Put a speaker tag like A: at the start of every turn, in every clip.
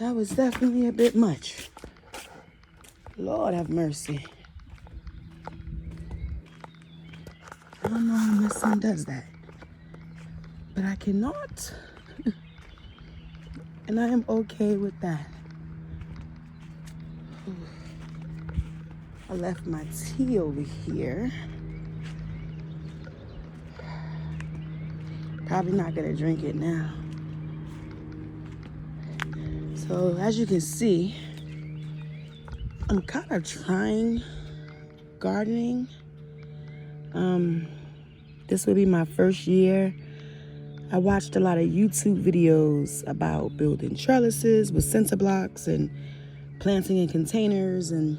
A: That was definitely a bit much. Lord have mercy. I don't know how my son does that. But I cannot. And I am okay with that. I left my tea over here. Probably not gonna drink it now. So as you can see, I'm kind of trying gardening. This will be my first year. I watched a lot of YouTube videos about building trellises with center blocks and planting in containers and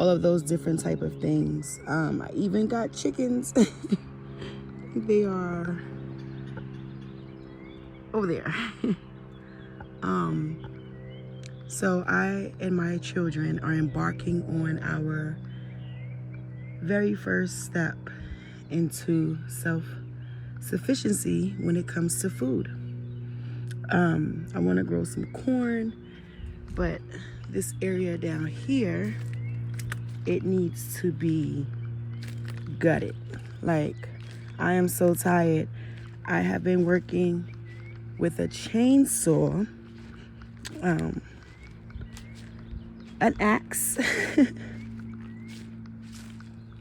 A: all of those different type of things. I even got chickens. They are over there. So I and my children are embarking on our very first step into self-sufficiency when it comes to food. I want to grow some corn, but this area down here, it needs to be gutted. Like, I am so tired. I have been working with a chainsaw, an axe,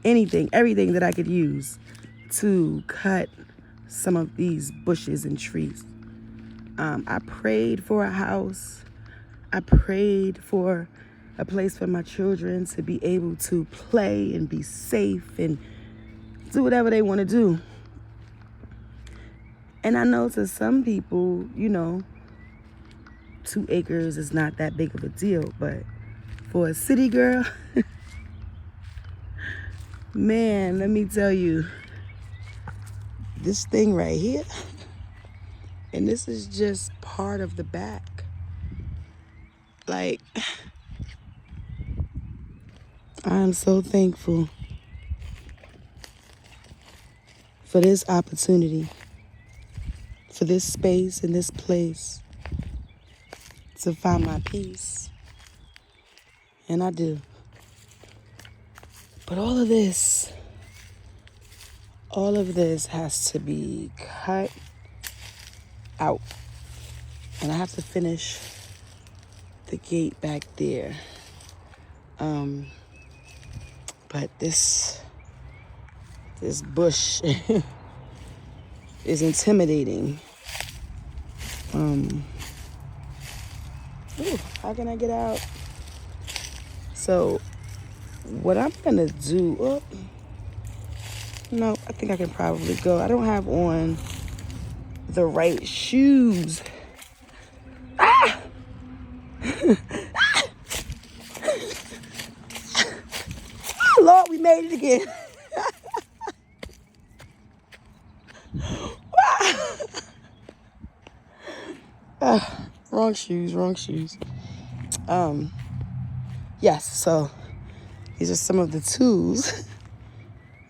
A: everything that I could use to cut some of these bushes and trees. I prayed for a house. I prayed for a place for my children to be able to play and be safe and do whatever they want to do. And I know to some people, 2 acres is not that big of a deal, but for a city girl, man, let me tell you, this thing right here, and this is just part of the back. Like, I'm so thankful for this opportunity, for this space and this place to find my peace. And I do. But all of this has to be cut out. And I have to finish the gate back there. But this bush is intimidating. Ooh, how can I get out? So what I'm gonna do, no, I think I can probably go. I don't have on the right shoes. Ah! Lord, we made it again. Wrong shoes. Yes, so these are some of the tools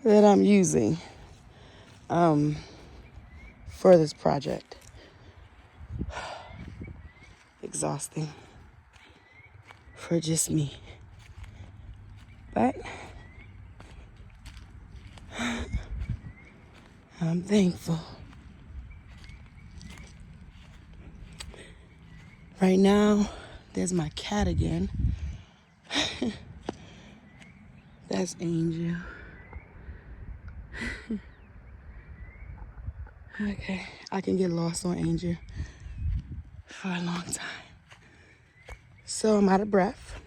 A: that I'm using for this project. Exhausting for just me. But I'm thankful. Right now, there's my cat again. That's Angel. Okay, I can get lost on Angel for a long time. So I'm out of breath.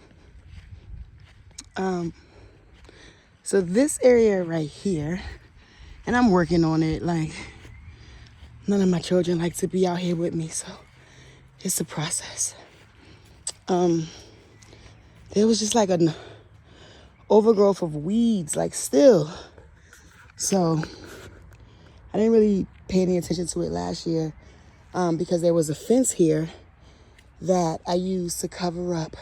A: So this area right here, and I'm working on it, like, none of my children like to be out here with me, so it's a process. There was just like an overgrowth of weeds, like, still. So I didn't really pay any attention to it last year because there was a fence here that I used to cover up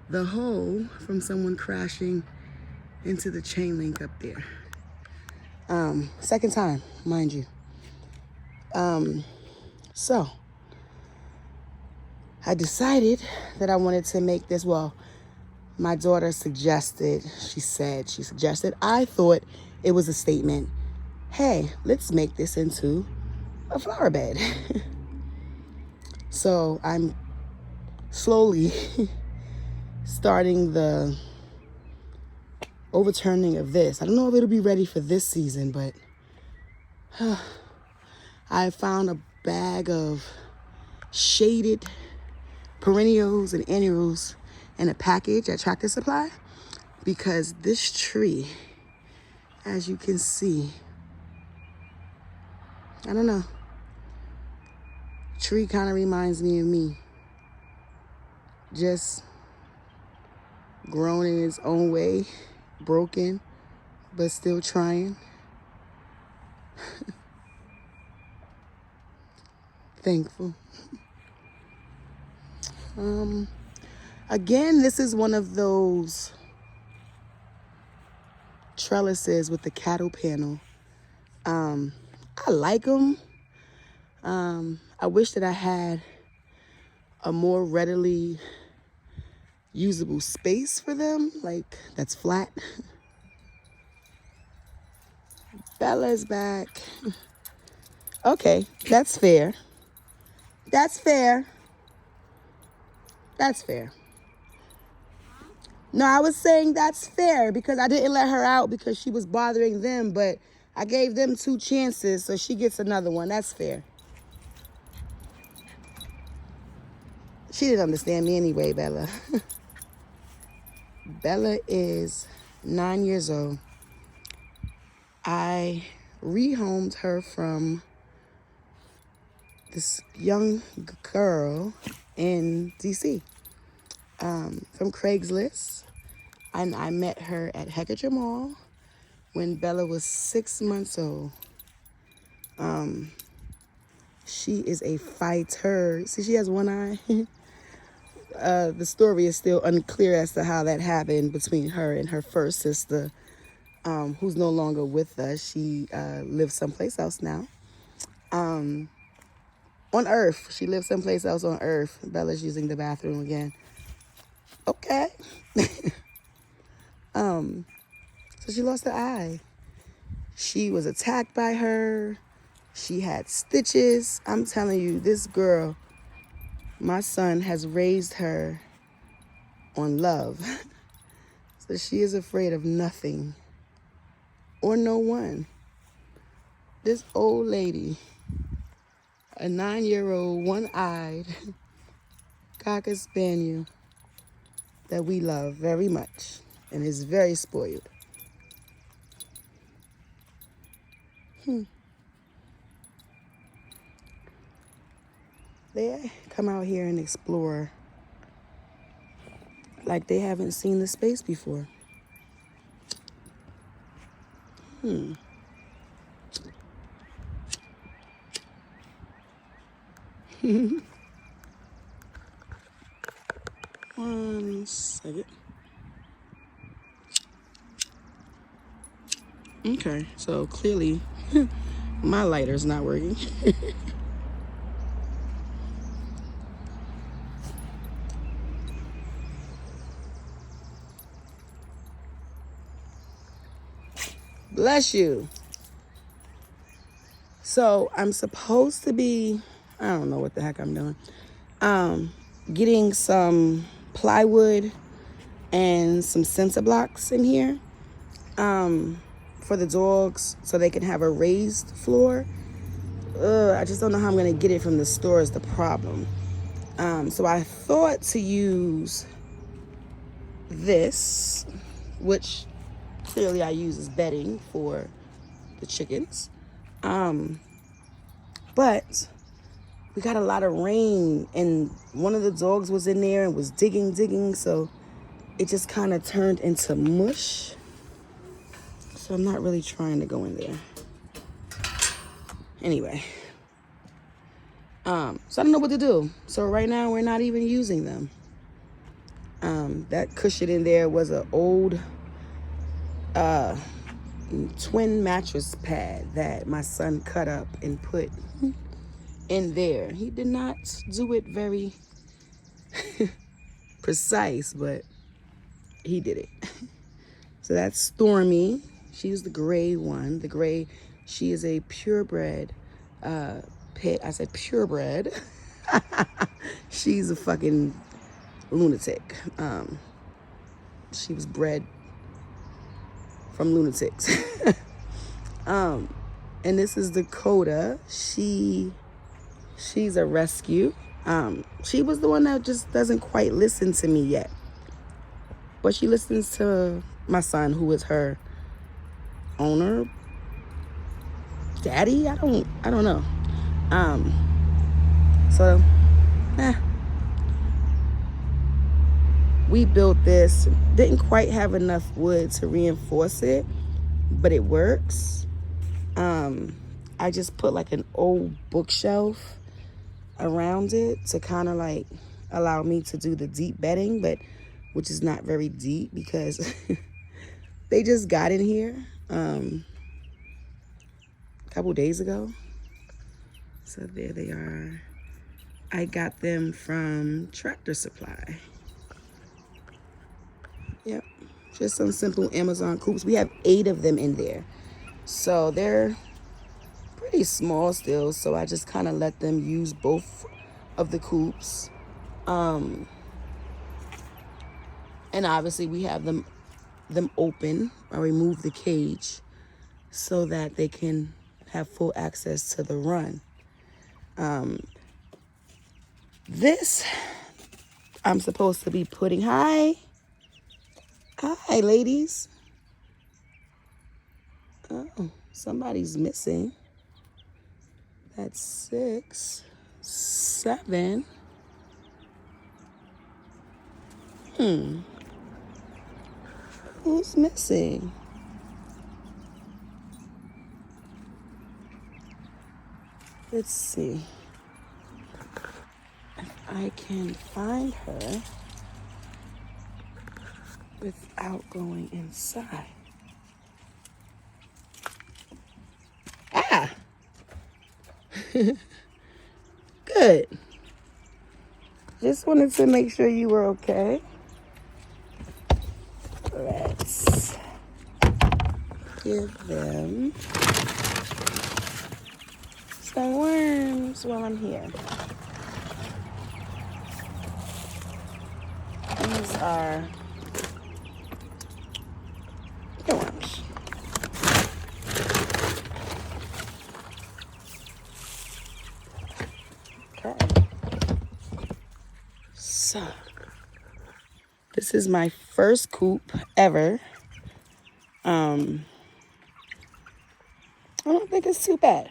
A: the hole from someone crashing into the chain link up there. Second time, mind you. So I decided that I wanted to make this, well, my daughter suggested, I thought it was a statement. Hey, let's make this into a flower bed. So I'm slowly starting the overturning of this. I don't know if it'll be ready for this season, but I found a bag of shaded perennials and annuals in a package at Tractor Supply, because this tree, as you can see, I don't know, tree kind of reminds me of me. Just grown in its own way, broken, but still trying. Thankful. Again, this is one of those trellises with the cattle panel. I like them. I wish that I had a more readily usable space for them, like that's flat. Bella's back. Okay, that's fair. That's fair. That's fair. No, I was saying that's fair because I didn't let her out because she was bothering them, but I gave them 2 chances, so she gets another one. That's fair. She didn't understand me anyway, Bella. Bella is 9 years old. I rehomed her from this young girl in DC, from Craigslist. And I met her at Hecate Mall when Bella was 6 months old. She is a fighter. See, she has one eye. The story is still unclear as to how that happened between her and her first sister, who's no longer with us. She lives someplace else now. On Earth. She lives someplace else on Earth. Bella's using the bathroom again. Okay. So she lost her eye. She was attacked by her. She had stitches. I'm telling you, this girl, my son has raised her on love. So she is afraid of nothing or no one. This old lady, a 9-year-old, one-eyed Cocker Spaniel that we love very much and is very spoiled. They come out here and explore like they haven't seen the space before. One second. Okay, so clearly my lighter's not working. Bless you. So I'm supposed to be, I don't know what the heck I'm doing, getting some plywood and some cinder blocks in here for the dogs so they can have a raised floor. I just don't know how I'm going to get it from the store is the problem. So I thought to use this, which clearly I use as bedding for the chickens. But we got a lot of rain and one of the dogs was in there and was digging. So it just kind of turned into mush. So I'm not really trying to go in there. Anyway. So I don't know what to do. So right now we're not even using them. That cushion in there was an old twin mattress pad that my son cut up and put in there. He did not do it very precise, but he did it. So that's Stormy. She's the gray one. The gray, she is a purebred pit. I said purebred. She's a fucking lunatic. She was bred from lunatics. And this is Dakota. She's a rescue. She was the one that just doesn't quite listen to me yet, but she listens to my son, who is her owner, daddy. I don't know. So we built this. Didn't quite have enough wood to reinforce it, but it works. I just put like an old bookshelf around it to kind of like allow me to do the deep bedding, but which is not very deep because they just got in here a couple days ago. So there they are. I got them from Tractor Supply. Yep, just some simple Amazon coops. We have 8 of them in there, so they're pretty small still, so I just kind of let them use both of the coops. And obviously we have them open. I remove the cage so that they can have full access to the run. This I'm supposed to be putting, hi ladies. Oh, somebody's missing. That's 6, 7. Who's missing? Let's see if I can find her without going inside. Ah! Good. Just wanted to make sure you were okay. Let's give them some worms while I'm here. These are the worms. Okay. So, this is my first coop ever. I don't think it's too bad.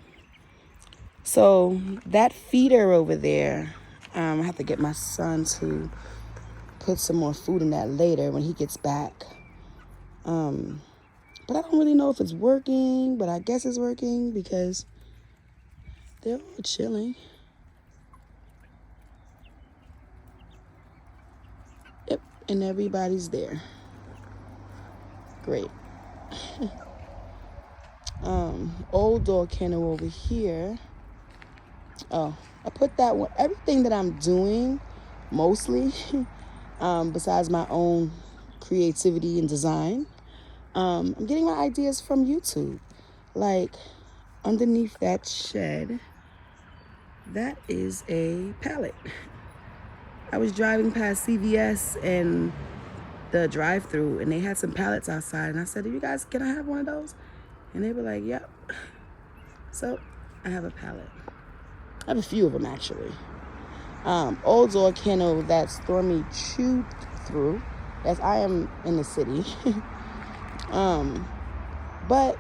A: So that feeder over there, I have to get my son to put some more food in that later when he gets back. But I don't really know if it's working, but I guess it's working because they're all chilling. Yep, and everybody's there. Great. Old dog kennel over here. Oh, I put that one, everything that I'm doing, mostly, besides my own creativity and design, I'm getting my ideas from YouTube. Like, underneath that shed, that is a pallet. I was driving past CVS and the drive-thru, and they had some pallets outside, and I said, you guys, can I have one of those? And they were like, yep. So I have a pallet. I have a few of them, actually. Old dog kennel that Stormy chewed through, as I am in the city. But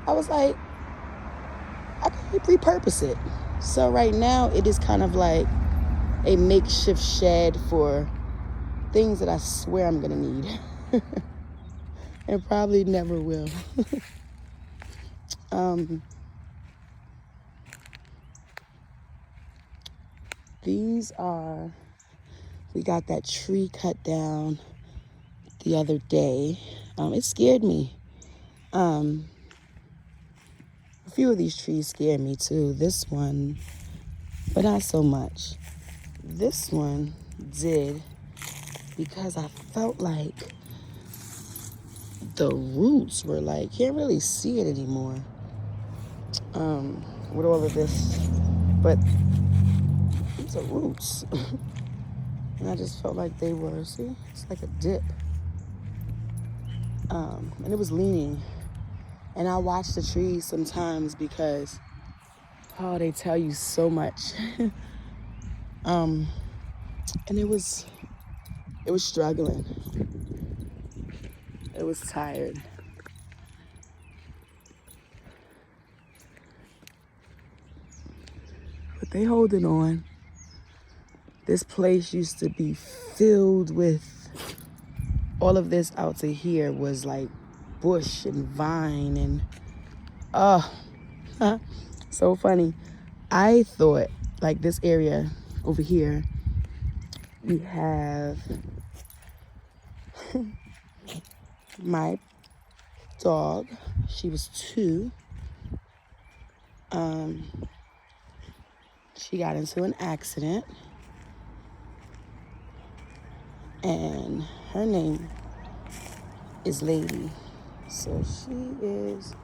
A: I was like, I could repurpose it. So right now it is kind of like a makeshift shed for things that I swear I'm gonna need. And probably never will. These are, we got that tree cut down the other day. It scared me. A few of these trees scared me too. This one, but not so much. This one did, because I felt like the roots were like, can't really see it anymore with all of this, but these are roots. And I just felt like they were, see, it's like a dip. And it was leaning. And I watch the trees sometimes because, oh, they tell you so much. And it was struggling. It was tired. But they holding on. This place used to be filled with, all of this out to here was like bush and vine and, so funny. I thought like this area over here, we have my dog. She was 2. She got into an accident, and her name is Lady. So she is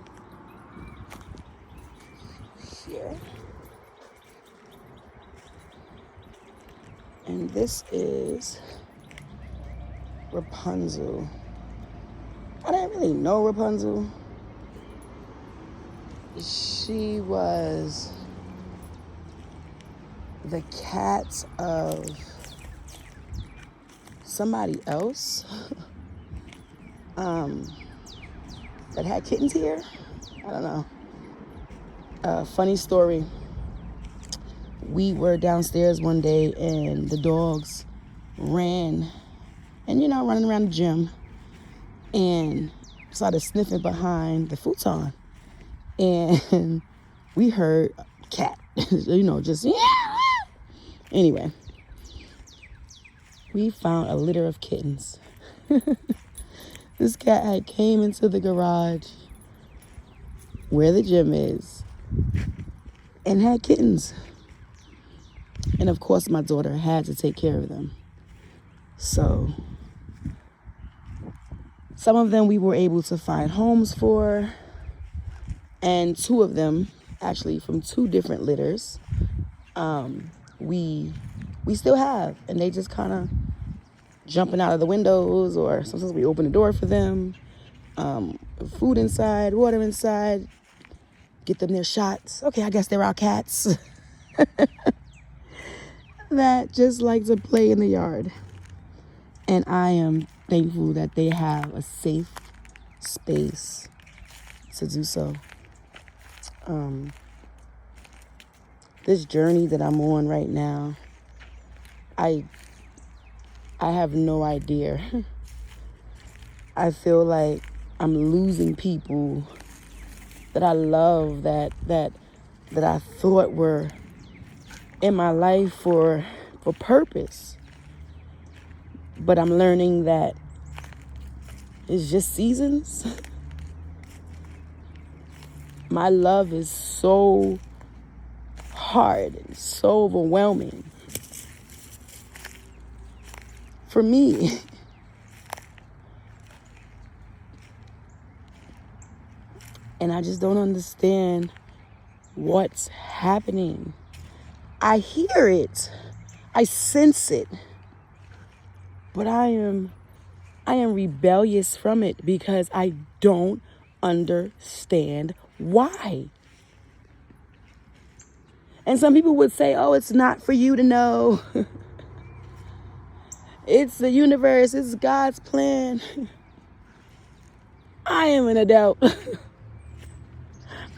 A: here. And this is Rapunzel. I didn't really know Rapunzel. She was the cat of somebody else that had kittens here. I don't know. Funny story. We were downstairs one day and the dogs ran and, running around the gym and started sniffing behind the futon. And we heard a cat, just, anyway. We found a litter of kittens. This cat had came into the garage where the gym is and had kittens. And of course, my daughter had to take care of them. So some of them we were able to find homes for, and 2 of them, actually from 2 different litters, we still have, and they just kind of jumping out of the windows, or sometimes we open the door for them. Food inside, water inside, get them their shots. Okay, I guess they're our cats that just like to play in the yard. And I am thankful that they have a safe space to do so. This journey that I'm on right now, I have no idea. I feel like I'm losing people that I love, that I thought were in my life for purpose. But I'm learning that it's just seasons. My love is so hard and so overwhelming for me. And I just don't understand what's happening. I hear it. I sense it. But I am rebellious from it because I don't understand why. And some people would say, oh, it's not for you to know. It's the universe. It's God's plan. I am an adult.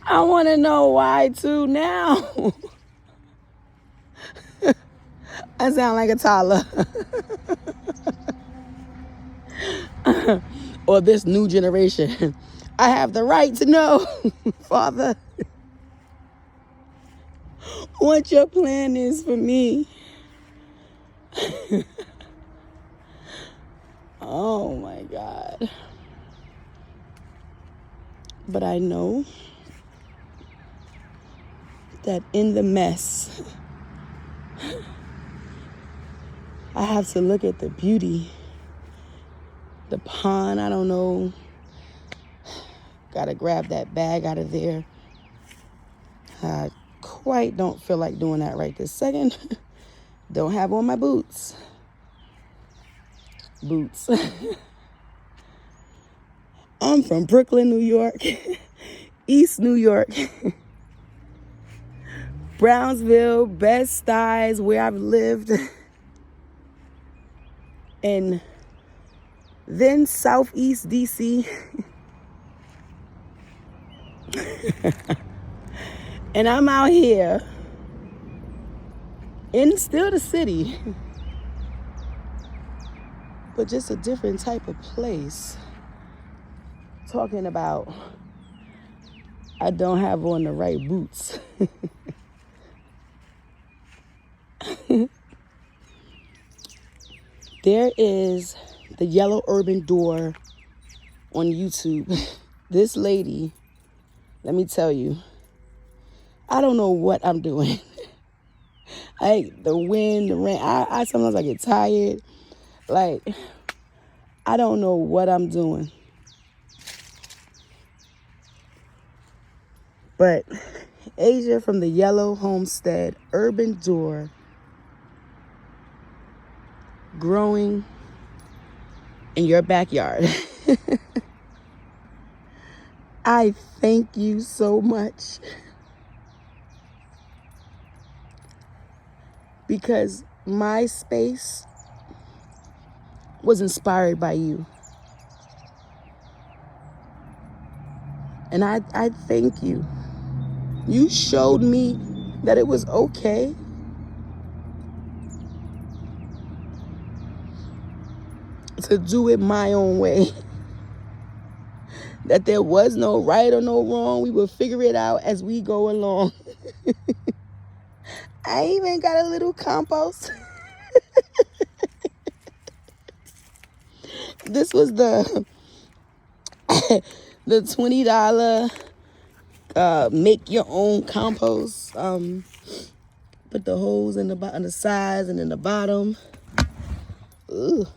A: I want to know why too now. I sound like a toddler. Or this new generation. I have the right to know, Father, what your plan is for me. Oh my God. But I know that in the mess, I have to look at the beauty. The pond, I don't know. Gotta grab that bag out of there. I quite don't feel like doing that right this second. Don't have on my boots. I'm from Brooklyn, New York, East New York, Brownsville, Bed-Stuy is where I've lived, and then Southeast DC. And I'm out here in still the city, but just a different type of place. Talking about I don't have on the right boots. There is the yellow urban door on YouTube. This lady, let me tell you, I don't know what I'm doing. The wind, the rain, I sometimes I get tired. Like, I don't know what I'm doing. But Asia from the Yellow Homestead Urban Door, growing in your backyard. I thank you so much, because my space was inspired by you. And I thank you. You showed me that it was okay to do it my own way. That there was no right or no wrong. We will figure it out as we go along. I even got a little compost. This was the the $20 make your own compost. Put the holes in on the sides and in the bottom. Ugh.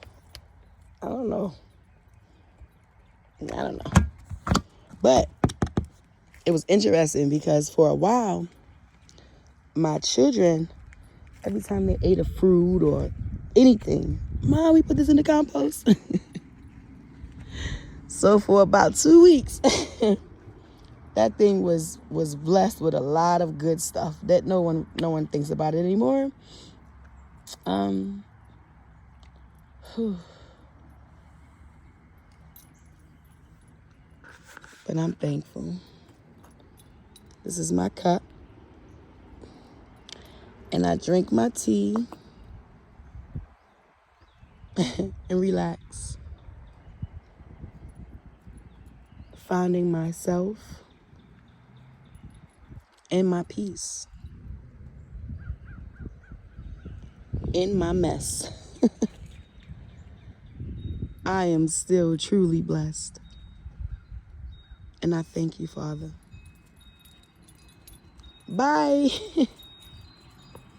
A: I don't know. But it was interesting because for a while, my children, every time they ate a fruit or anything, Mom, we put this in the compost. So for about 2 weeks, that thing was blessed with a lot of good stuff that no one thinks about it anymore. But I'm thankful. This is my cup. And I drink my tea and relax. Finding myself and my peace in my mess. I am still truly blessed. And I thank you, Father. Bye.